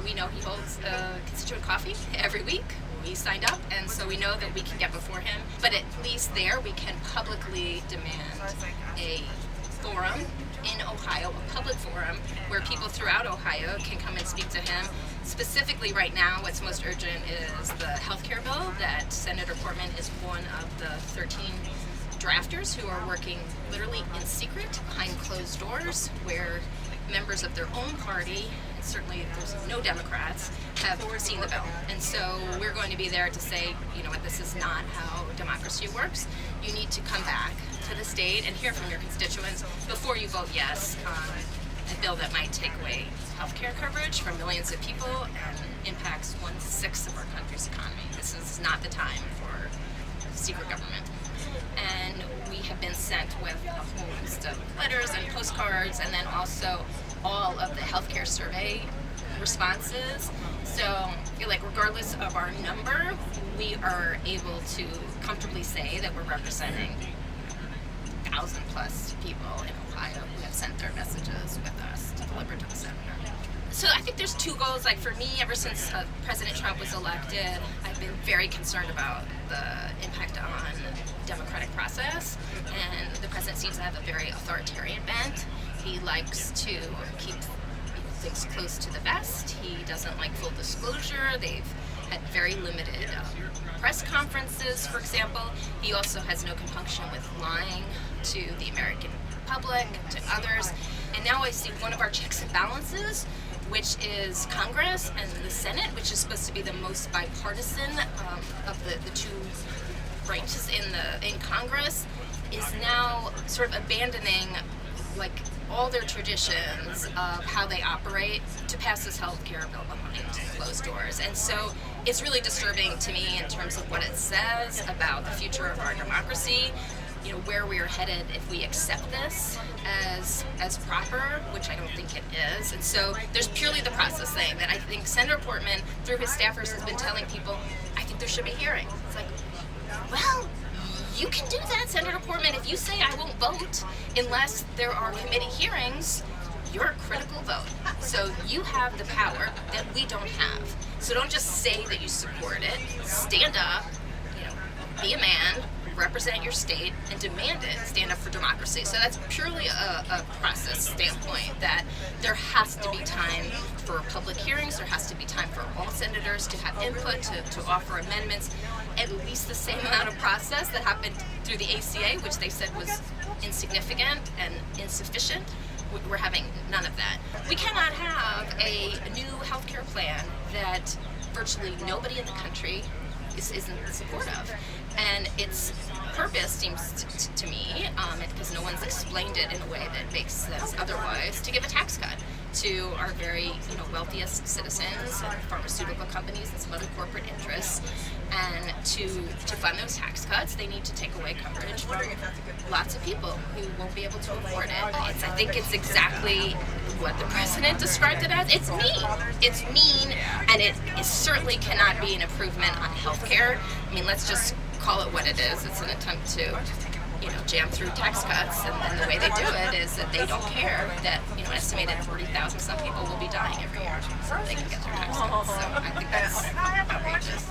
we know he holds a constituent coffee every week. We signed up, and so we know that we can get before him. But at least there we can publicly demand a forum in Ohio, a public forum, where people throughout Ohio can come and speak to him. Specifically right now, what's most urgent is the healthcare bill that Senator Portman is one of the 13 drafters who are working literally in secret behind closed doors, where members of their own party, and certainly there's no Democrats, have seen the bill. And so we're going to be there to say, you know what, this is not how democracy works. You need to come back to the state and hear from your constituents before you vote yes on a bill that might take away health care coverage from millions of people and impacts 1/6 of our country's economy. This is not the time for secret government. And we have been sent with a whole list of letters and postcards, and then also all of the healthcare survey responses. So I feel like regardless of our number, we are able to comfortably say that we're representing 1,000+ people in Ohio who have sent their messages with us to deliver to the senator. So I think there's two goals. Like for me, ever since President Trump was elected, I've been very concerned about the impact on democratic process, and the president seems to have a very authoritarian bent. He likes to keep things close to the vest. He doesn't like full disclosure. They've had very limited press conferences, for example. He also has no compunction with lying to the American public, to others. And now I see one of our checks and balances, which is Congress and the Senate, which is supposed to be the most bipartisan of the two branches in Congress, is now sort of abandoning like all their traditions of how they operate to pass this health care bill behind closed doors. And so it's really disturbing to me in terms of what it says about the future of our democracy, you know, where we are headed if we accept this as proper, which I don't think it is. And so there's purely the process thing that I think Senator Portman, through his staffers, has been telling people, I think there should be hearings. It's like, well, you can do that, Senator Portman. If you say I won't vote unless there are committee hearings, you're a critical vote. So you have the power that we don't have. So don't just say that you support it. Stand up, you know, be a man, represent your state, and demand it. Stand up for democracy. So that's purely a process standpoint, that there has to be time for public hearings. There has to be time for all senators to have input, to offer amendments. At least the same amount of process that happened through the ACA, which they said was insignificant and insufficient. We're having none of that. We cannot have a new healthcare plan that virtually nobody in the country isn't in support of. And its purpose seems to me, because no one's explained it in a way that makes sense otherwise, to give a tax cut to our very wealthiest citizens and pharmaceutical companies and some other corporate interests. And to fund those tax cuts, they need to take away coverage from lots of people who won't be able to afford it. I think it's exactly what the president described it as. It's mean. It's mean, and it certainly cannot be an improvement on health care. I mean, let's just call it what it is. It's an attempt to jam through tax cuts, and the way they do it is that they don't care that an estimated 40,000 some people will be dying every year before they can get their tax cuts. So I think that's outrageous.